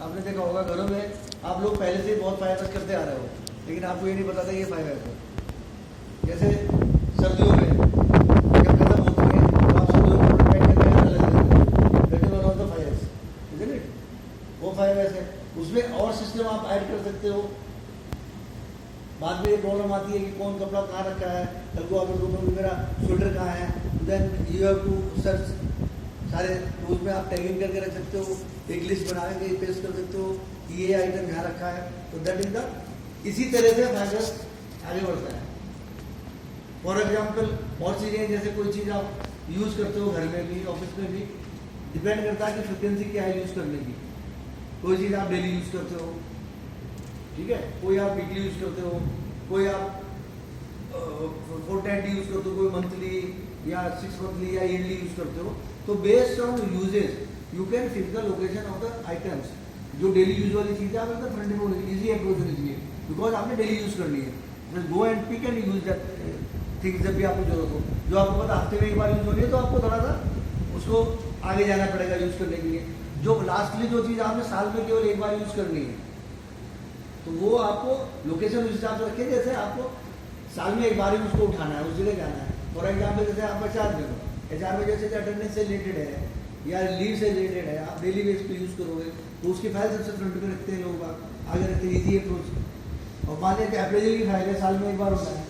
आपने देखा होगा घरों में आप लोग पहले से ही बहुत फायर करते आ रहे हो, लेकिन आपको ये नहीं पता था ये फायर है। जैसे सर्दियों में जब खत्म होती है तो आप सर्दियों में कपड़े पहन के लग जाते हैं, फायर्स इजंट इट, वो फायर है। उसमें और सिस्टम आप ऐड कर सकते हो। बाद में ये प्रॉब्लम आती है कि कौन कपड़ा कहाँ रखा है, कल को आप लोगों को मेरा शोल्डर कहाँ है, then you have to search सारे, उसमें आप टैगिंग करके रख सकते हो, एक लिस्ट बना के पेस्ट कर सकते हो कि ये आइटम यहाँ रखा है। तो दैट इज द, इसी तरह से फाइबर आगे बढ़ता है। फॉर एग्जाम्पल और चीज़ें, जैसे कोई चीज़ आप यूज़ करते हो घर में भी ऑफिस में भी, डिपेंड करता है कि फ्रिक्वेंसी क्या है यूज़ करने की। कोई चीज़ आप डेली यूज़ करते हो, ठीक है, कोई आप वीकली यूज़ करते हो, कोई आप फोर्टनाइटली यूज़ करते हो, कोई मंथली या 6 मंथली या ईयरली यूज़ करते हो। तो based on usages you can fix the location of the items. जो डेली यूज वाली चीज़ है आप एकदम फ्रंट में इजी अप्रोच होनी चाहिए, बिकॉज आपने डेली यूज़ करनी है। Just go and pick and use that things जब भी आपको जरूरत हो। जो आपको पता हफ्ते में एक बार यूज होनी है तो आपको थोड़ा सा उसको आगे जाना पड़ेगा यूज़ करने के लिए। जो लास्टली जो चीज़ आपने साल में केवल एक बार यूज़ करनी है तो वो आपको लोकेशन उस हिसाब से रखें, जैसे आपको साल में एक बार ही उसको उठाना है, उस जगह जाना है। फॉर एग्जाम्पल जैसे आप HR में हो, HR में जैसे अटेंडेंस से रिलेटेड है या लीव से रिलेटेड है, आप डेली बेस पे यूज़ करोगे तो उसकी फाइल सबसे फ्रंट में रखते हैं लोग, आगे रखते हैं, ईजी अप्रोच। और मान लीजिए अप्रेजल की फाइल है, साल में एक बार होना है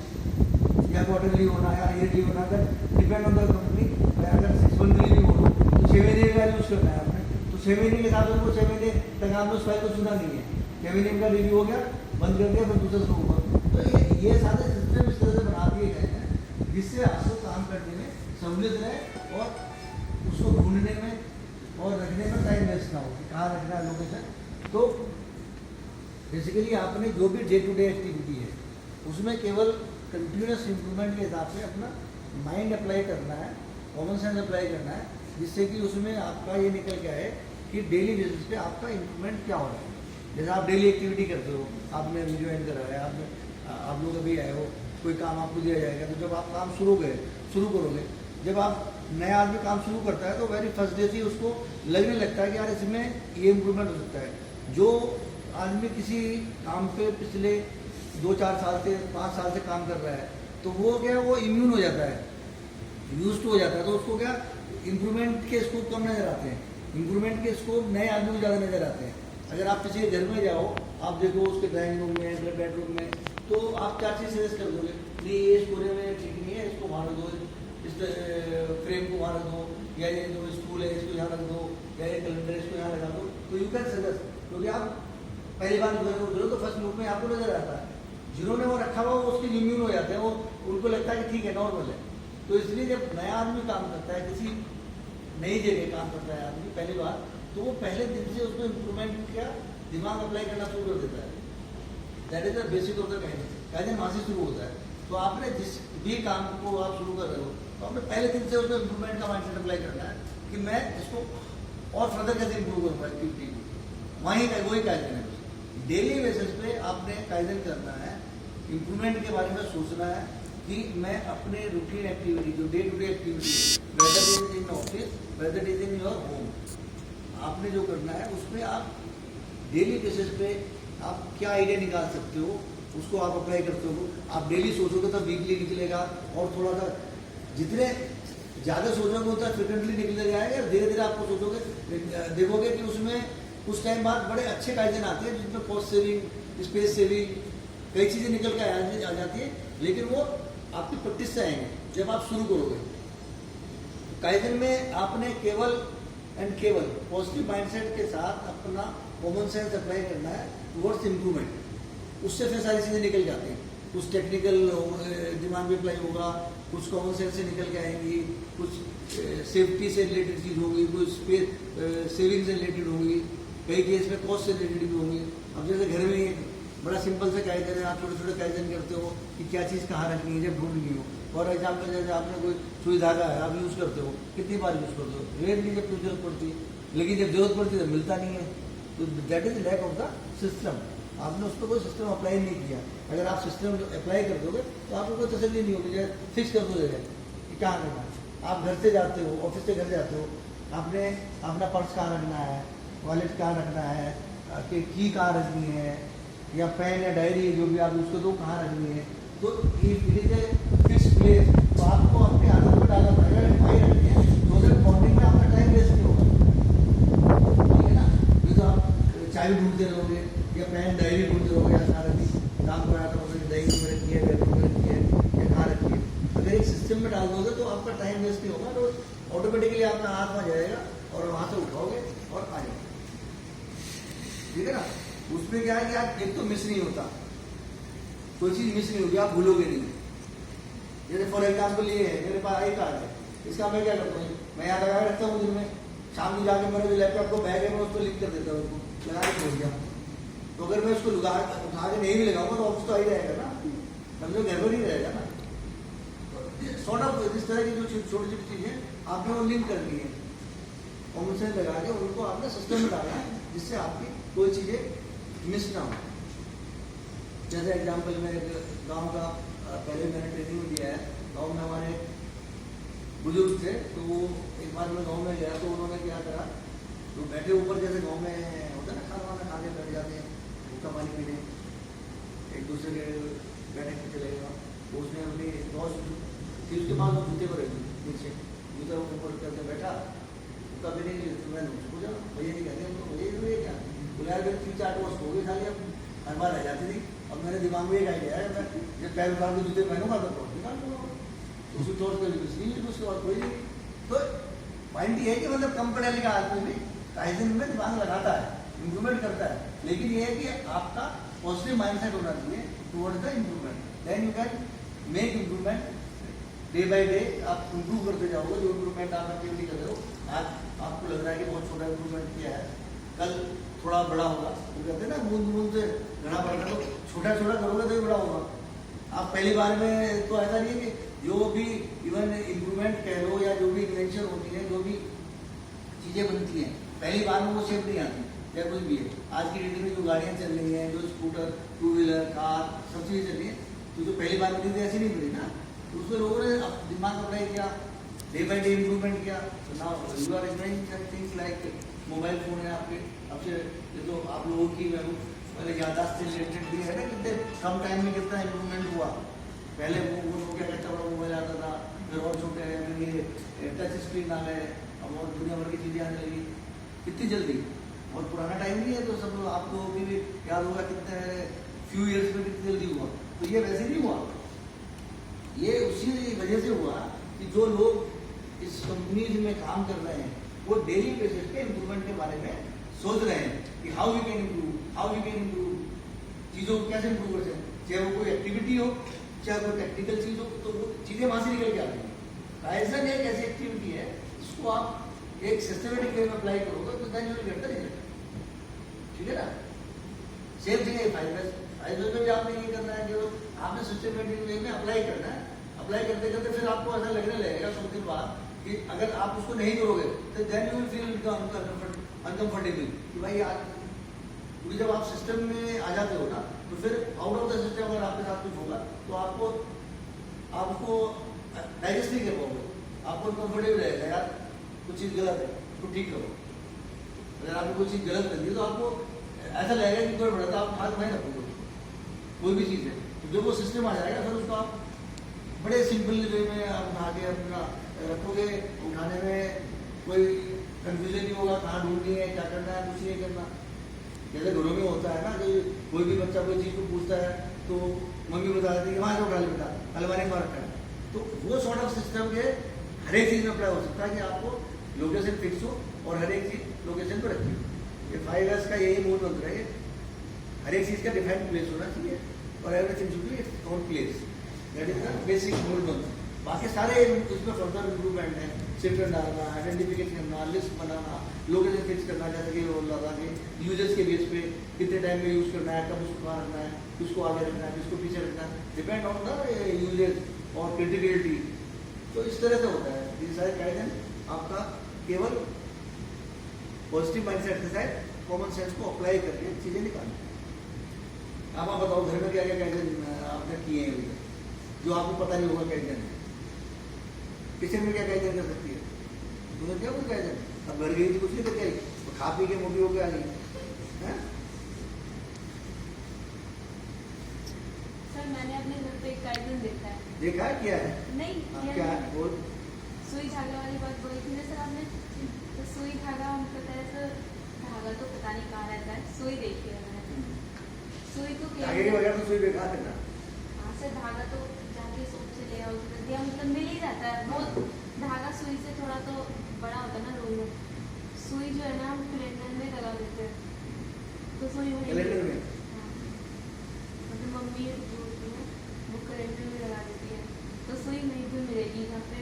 या क्वार्टरली होना है या ईयरली होना है, डिपेंड ऑन द कंपनी। अगर 6 मंथली भी हो तो 6 महीने का यूज़ करना है आपने, तो 6 महीने के हिसाब से उनको 6 महीने तक आपने उस फाइल को सुना नहीं है, 6 महीने का रिव्यू हो गया, बंद कर दिया, फिर दूसरा शुरू हुआ। तो ये सारे सिस्टम इस तरह से बना दिए गए हैं जिससे आपको काम करने में सहूलियत रहे और उसको ढूंढने में और रखने में टाइम वेस्ट ना हो कि कहाँ रखना है लोकेशन। तो बेसिकली आपने जो भी डे टू डे एक्टिविटी है उसमें केवल कंटिन्यूस इम्प्रूवमेंट के हिसाब से अपना माइंड अप्लाई करना है, कॉमन सेंस अप्लाई करना है, जिससे कि उसमें आपका ये निकल के आए कि डेली बेसिस पे आपका इम्प्रूवमेंट क्या हो रहा है। जैसे आप डेली एक्टिविटी करते हो, आपने ज्वाइन करा है, आप लोग अभी आए हो, कोई काम आपको दिया जाएगा, तो जब आप काम शुरू करोगे, जब आप नया आदमी काम शुरू करता है तो वेरी फर्स्ट डे से उसको लगने लगता है कि यार इसमें ये इम्प्रूवमेंट हो सकता है। जो आदमी किसी काम पे पिछले 2-4 साल से 5 साल से काम कर रहा है तो वो क्या, वो इम्यून हो जाता है, यूज टू हो जाता है, तो उसको क्या इम्प्रूवमेंट के स्कोप कम नजर आते हैं, इम्प्रूवमेंट के स्कोप नए आदमी को ज़्यादा नजर आते हैं। अगर आप किसी के घर में जाओ, आप देखो उसके ड्राइंग रूम में, बेडरूम में, तो आप 4 चीज़ सजेस्ट कर दोगे, नहीं ये इस पूरे में ठीक नहीं है, इसको वहाँ रख दो, इस फ्रेम को वहाँ रख दो, या ये जो स्टूल है इसको यहाँ रख दो, या ये कैलेंडर इसको यहाँ लगा दो। तो यू कैन सजेस्ट, क्योंकि आप पहली बार गुजरो तो फर्स्ट लुक में आपको नजर आता है, जिन्होंने वो रखा हुआ वो उसके इम्यून हो जाते हैं, वो उनको लगता है कि ठीक है नॉर्मल है। तो इसलिए जब नया आदमी काम करता है, किसी नई जगह काम करता है आदमी पहली बार, तो वो पहले दिन से उसमें इम्प्रूवमेंट का दिमाग अप्लाई करना शुरू कर देता है। That is the basic of the kaizen वहाँ से शुरू होता है। तो आपने जिस भी काम को आप शुरू कर रहे हो तो आपने पहले दिन से उसमें इम्प्रूवमेंट का माइंडसेट अप्लाई करना है कि मैं इसको और फर्दर कैसे इम्प्रूव करूँगा एक्टिविटी को। वही काइजन है। डेली बेसिस पे आपने काइजन करना है, इम्प्रूवमेंट के बारे में सोचना है कि मैं अपने रूटीन एक्टिविटी जो day to day activity whether is in office, whether is in your home, आपने जो करना है उसमें आप डेली बेसिस पे आप क्या आइडिया निकाल सकते हो उसको आप अप्लाई करते हो। आप डेली सोचोगे तो वीकली निकलेगा, और थोड़ा सा जितने ज़्यादा सोचोगे उतना फ्रिक्वेंटली निकल जाएगा। धीरे धीरे आपको सोचोगे, देखोगे कि उसमें कुछ टाइम बाद बड़े अच्छे काइजन आते हैं जिसमें कॉस्ट सेविंग, स्पेस सेविंग, कई चीज़ें निकल के आ जाती है, लेकिन वो आपकी प्रैक्टिस से आएंगे जब आप शुरू करोगे। काइजन में आपने केवल पॉजिटिव माइंडसेट के साथ अपना कॉमन सेंस अप्लाई करना है टुवर्ड्स इम्प्रूवमेंट। उससे फिर सारी चीज़ें निकल जाती हैं, कुछ टेक्निकल दिमाग में अप्लाई होगा, कुछ कॉमन सेंस से निकल के आएंगी, कुछ सेफ्टी से रिलेटेड चीज़ होगी, कुछ स्पेस सेविंग से रिलेटेड होगी, कई केस में कॉस्ट से रिलेटेड भी होंगी। अब जैसे घर में बड़ा सिंपल से काइजन है, आप छोटे छोटे काइजन करते हो कि क्या चीज़ कहाँ रखनी है जब ढूंढनी हो। फॉर एग्जाम्पल जैसे आपने कोई सुई धागा है, आप यूज़ करते हो, कितनी बार यूज़ करते हो, रेयरली जब जरूरत पड़ती है, लेकिन जब जरूरत पड़ती है तो मिलता नहीं है। तो that is lack of the system. आपने उस पर कोई सिस्टम अप्लाई नहीं किया। अगर आप सिस्टम अप्लाई कर दोगे तो आपको कोई तसल्ली नहीं होगी, जैसे फिक्स कर दो जगह कि कहाँ करना है। आप घर से जाते हो, ऑफिस से घर जाते हो, आपने अपना पर्स कहाँ रखना है, वॉलेट कहाँ रखना है, कि की कहाँ रखनी है, या पेन या डायरी जो भी आप यूज़ करते हो कहाँ रखनी है। तो ये it is a fix place, तो आपको अपने आदत में डालना पड़ेगा। भाई रखनी है तो उधर बॉन्डिंग में आपका टाइम वेस्ट नहीं होगा, ठीक है ना। नहीं तो आप चाय ढूंढते रहोगे या पेन डायरी ढूंढते रहोगे, या सारा दिन काम करा तो डायरी में रखी है, बेडरूम में रखी है, या कहाँ रखी है। अगर एक सिस्टम में डाल दोगे तो आपका टाइम वेस्ट नहीं होगा, तो ऑटोमेटिकली आपका हाथ वहाँ जाएगा और वहाँ से उठाओगे और आ जाओगे, ठीक है ना। उसमें क्या है कि आप एक तो मिस नहीं होता, कोई चीज़ मिस नहीं होगी, आप भूलोगे नहीं। जैसे फॉर एग्जाम्पल ये है, मेरे पास आई कार्ड है, इसका मैं क्या करता हूँ, मैं यहाँ लगा रखता हूँ दिन में, शाम को जाके मेरे जो लैपटॉप को बैग है मैं उसको लिख कर देता हूँ, उसको लगा के छोड़ दिया। तो अगर मैं उसको उठा के नहीं भी लगाऊंगा तो ऑफिस तो आ ही रहेगा ना, समझो घर पर ही रहेगा ना। सॉर्ट ऑफ इस तरह की जो छोटी छोटी चीज़ें आपने वो लिंक करनी है, कॉमन सेंस लगा के उनको आपने सिस्टम में डालना है, जिससे आपकी कोई चीज़ें मिस ना हो। जैसे एग्जाम्पल में गांव का पहले मैंने ट्रेनिंग में दिया है, गांव में हमारे बुजुर्ग थे, तो वो एक बार मैं गांव में गया तो उन्होंने क्या करा, तो बैठे ऊपर जैसे गांव में होता है ना, खाना वाना खाने बैठ जाते हैं, भूखा पानी पीने, एक दूसरे के बैठे के चले गया। तो उसने अपनी दोस्त थी, उसके बाद वो जूते पर नीचे जूता ऊपर करके बैठा, कभी नहीं तो मैंने उसको जा भैया नहीं कहते हमको, भैया क्या बोला यार, 3-4 वर्ष हो गए खाली, अब हर बार रह जाती थी। अब मेरे दिमाग में एक आइडिया है, मैं जब पैर उतार के जूते पहनूंगा तो निकाल दूंगा उसी तौर पर, कुछ नहीं उसके बाद कोई नहीं। तो पॉइंट ये है कि मतलब कम पढ़े लिखा आदमी भी काइजन में दिमाग लगाता है, इम्प्रूवमेंट करता है, लेकिन ये है कि आपका पॉजिटिव माइंडसेट होना चाहिए towards the improvement, then you can make improvement day by day. आप इम्प्रूव करते जाओगे, जो इम्प्रूवमेंट आप एक्टिविटी कर रहे हो, आज आपको लग रहा है कि बहुत छोटा इम्प्रूवमेंट किया है, कल थोड़ा बड़ा होगा। वो कहते हैं ना, बूंद बूंद से घड़ा बढ़ता है, तो छोटा छोटा करोगे तो ही बड़ा होगा। आप पहली बार में तो ऐसा नहीं है कि जो भी इवन इम्प्रूवमेंट कह लो या जो भी इन्वेंशन होती है, जो भी चीज़ें बनती हैं, पहली बार में वो शेप नहीं आती, या कुछ भी है। आज की डेट में जो गाड़ियाँ चल रही हैं, जो स्कूटर, 2 व्हीलर, कार, सब चीज़ें चल रही हैं, तो जो पहली बार बनी थी ऐसी नहीं बनी ना, तो उसमें लोगों ने दिमाग अप्लाई किया, डे बाई डे इम्प्रूवमेंट किया। तो now you are enjoying things like mobile phone है आपके, अब से ये तो आप लोगों की पहले याददाश्त से रिलेटेड भी है ना, कितने कम टाइम में कितना इम्प्रूवमेंट हुआ। पहले वो क्या कहता बड़ा मोबाइल आता था, फिर और छोटे फिर ये टच स्क्रीन आ गए, अब और दुनिया भर की चीज़ें आने लगी कितनी जल्दी। बहुत पुराना टाइम नहीं है, तो सब लोग आप लोगों की भी याद होगा कितने फ्यू ईयर्स में कितनी जल्दी हुआ। तो ये वैसे नहीं हुआ, ये उसी वजह से हुआ कि जो लोग इस कंपनीज में काम कर रहे हैं वो डेली बेसिस पे इम्प्रूवमेंट के बारे में सोच रहे हैं कि हाउ वी कैन इम्प्रूव, चीज़ों को कैसे इम्प्रूव कर सकते हैं। चाहे वो कोई एक्टिविटी हो, चाहे कोई टेक्निकल चीज़ हो, तो वो चीज़ें वहाँ से निकल के आती हैं। काइजन एक ऐसी एक्टिविटी है जिसको आप एक सिस्टमेटिक वे में अप्लाई करोगे तो then you will get the result, ठीक है ना। सेम थिंग है 5S में भी आपने ये करना है, जो आपने सिस्टमेटिक वे में अप्लाई करना है। अप्लाई करते करते फिर आपको ऐसा लगने लगेगा कुछ दिन बाद कि अगर आप उसको नहीं करोगे तो then you will feel uncomfortable कि भाई आज, क्योंकि जब आप सिस्टम में आ जाते हो ना, तो फिर आउट ऑफ द सिस्टम अगर आपके साथ कुछ होगा तो आप उसको डाइजेस्ट नहीं कर पाओगे, आपको कंफर्टेबल रहेगा यार कुछ चीज़ गलत है तो ठीक करो। अगर आपको कोई चीज़ गलत करती है तो आपको ऐसा लगेगा कि कोई बड़ा, आप हाथ नहीं रखोगे कोई भी चीज़ है। तो जब वो सिस्टम आ जाएगा फिर उसको आप बड़े सिंपल वे में आप उठा के अपना रखोगे, उठाने में कोई कंफ्यूजन नहीं होगा, कहाँ ढूंढनी है, क्या करना है, कुछ नहीं करना। जैसे घरों में होता है ना कि कोई भी बच्चा कोई चीज़ को पूछता है तो मम्मी बता देती है कि वहाँ से उठा ले बेटा, अलमारी में रखा है। तो वो सॉर्ट ऑफ सिस्टम के हर एक चीज़ में अप्लाई हो सकता है कि आपको लोकेशन फिक्स हो और हर एक चीज़ लोकेशन पर रखी हो। ये 5S का यही मूल मंत्र है, हर एक चीज़ का डिफाइंड प्लेस होना चाहिए और everything should be its own place, that is the basic मूल मंत्र। बाकी सारे उसमें फर्दर इम्प्रूवमेंट है, शिफ्ट डालना, आइडेंटिफिकेशन करना, लिस्ट बनाना, लोकेशन फिक्स करना, जैसे कि बोल रहा था कि यूजर्स के बेस पे कितने टाइम में यूज़ करना है, कब उसको कहाँ रखना है, किसको आगे रखना है, किसको पीछे रखना है, डिपेंड ऑन द यूजेज और क्रिटिकलिटी। तो इस तरह से होता है। ये सारे गाइडेंस आपका केवल पॉजिटिव माइंडसेट के साथ कॉमन सेंस को अप्लाई करके चीज़ें निकालनी। आप बताओ घर में क्या क्या गाइडेंस आपने किए हैं अभी जो आपको पता नहीं होगा गाइडेंस, किचन में क्या गाइडेंस कर सकती है, तुम्हें क्या कुछ गाइडेंस, अब घर गई थी कुछ नहीं करके आई, तो खा पी के मोटी होकर आ गई है। सर मैंने अपने घर पे एक काइजन देखा है। देखा है क्या है? नहीं हाँ, किया क्या नहीं। है बोल। सुई धागा वाली बात बोली थी ना सर आपने, तो सुई धागा हम पता है सर, धागा तो पता नहीं कहाँ रहता है, सुई देखी है मैंने। सुई तो क्या धागे के बगैर तो सुई बेकार है ना। हाँ सर, धागा तो जाके शॉप से ले आओ तो दिया मतलब मिल ही जाता है। वो धागा सुई से थोड़ा तो बड़ा होता है ना रोल में। सुई जो है ना हम कैलेंडर में लगा देते हैं, तो सुई वहीं कैलेंडर में? हाँ। मतलब मम्मी जो होती है वो कैलेंडर में लगा देती है, तो सुई वहीं पे मिलेगी जहाँ पे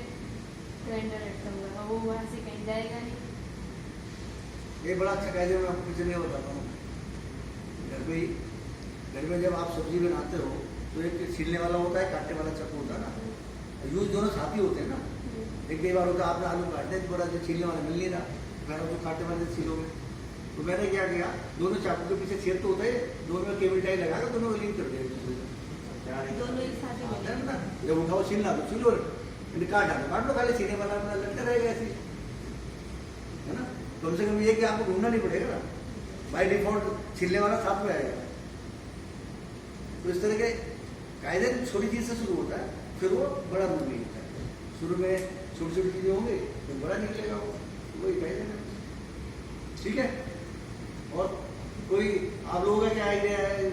कैलेंडर लटका हुआ है, वो वहाँ से कहीं जाएगा नहीं। ये बड़ा अच्छा कायदे मैं आपको किसी नहीं बताता हूँ। घर में जब आप सब्जी बनाते हो तो एक छीलने वाला होता है, काटने वाला चाकू होता है ना। यूज दोनों साथी होते हैं ना। एक कई बार होता है आपने आलू काट दिया, बड़ा जो छीलने वाला मिल नहीं रहा, मैंने उसको काटने वाले छीलोगे। तो मैंने क्या किया, दोनों चाकू के पीछे छेद तो होता है, दोनों में केबल टाई लगा कर दोनों को लिंक कर दिया। दोनों एक साथ ही मिलेंगे। ना जब उठाओ छीलना तो छीलो, काट डालो, काट लो, खाली छीलने वाला अपना लटका रहेगा ऐसे, है ना। कम से कम ये कि आपको ढूंढना नहीं पड़ेगा ना, बाई डिफॉल्ट छीलने वाला साथ में आएगा। तो इस तरह के कायदे छोटी चीज से शुरू होता है, फिर वो बड़ा रूप निकलता है। शुरू में छोटी छोटी चीजें होंगी, फिर बड़ा निकलेगा वो, वही कायदे हैं। ठीक है। और कोई आप लोगों का क्या आइडिया है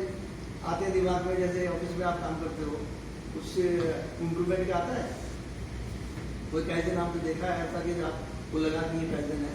आते हैं दिमाग में, जैसे ऑफिस में आप काम करते हो, उससे इम्प्रूवमेंट का आता है? कोई कायदे नाम तो देखा है ऐसा कि आपको लगा कि ये कायदे है?